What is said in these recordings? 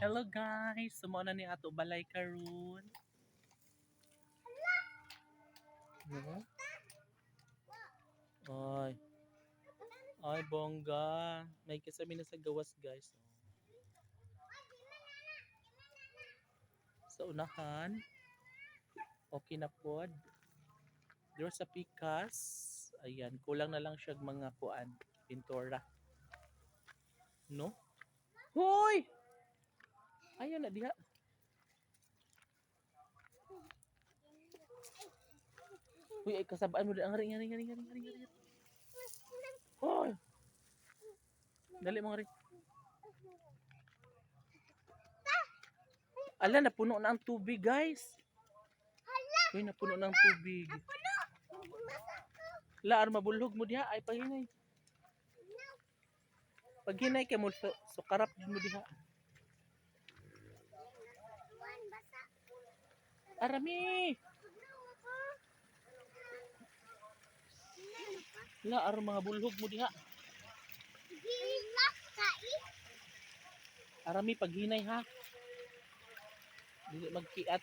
Hello guys, sumo na ni ato balay karon. No? Ay, ay bongga. May kasami na sa gawas guys. Sa unahan, okay na pod. There sa pikas. Ayan, kulang na lang siya mga kuan, pintura. No? Hoy! Ayun na diha. Uy, ay kasabaan mo din ang ring. Hoy! Dali mga ring. Ala, napuno na ang tubig, guys. Uy, napuno na ang tubig. Laar mabulhog mo diha ay paghinay. Paghinay kay mo so karap mo diha. Arami. Laar mga bulhog mo diha. Arami paghinay ha. Dili magkiat.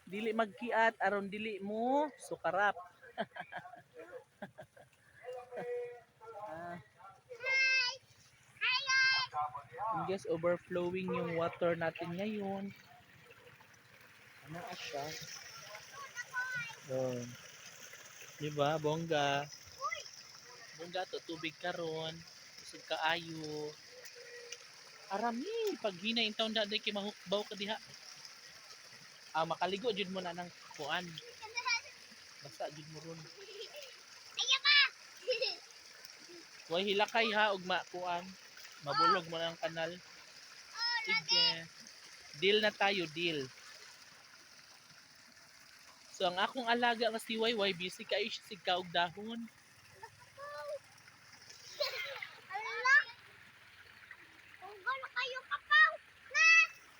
Dili magkiat aron dili mo sukarap. I guess overflowing yung water natin ngayon. Ano siya? Oh. Diba, bongga? Bongga to tubig karon. Usog kaayo. Arami paghinay in taon daday kay mahukbaw ka diha. Makaligo jud mo na ng kuan. Basta jud mo ron. Way hilakay ha ug kuan. Mabulog mo na ang kanal. Sige. Deal na tayo, deal. So ang akong alaga nga si Wayway busy kay siya sig kaog dahon.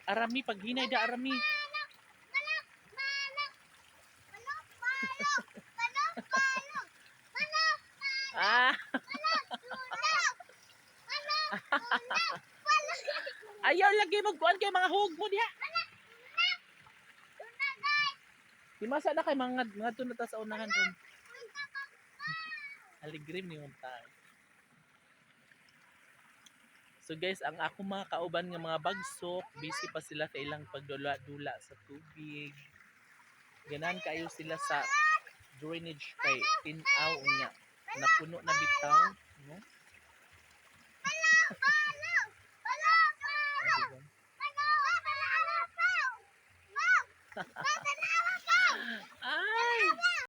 Arami paghinay da arami. Ayaw lagi magkuan kay mga hug mo diha. Di masa na kay mga tunata sa unahan ron. Aligrim ni yung tayo. So guys, ang ako mga kauban nga mga bagsok, busy pa sila sa ilang pagdula-dula sa tubig. Ganan kayo sila sa drainage kay tinaw niya. Napuno na bitaw, no?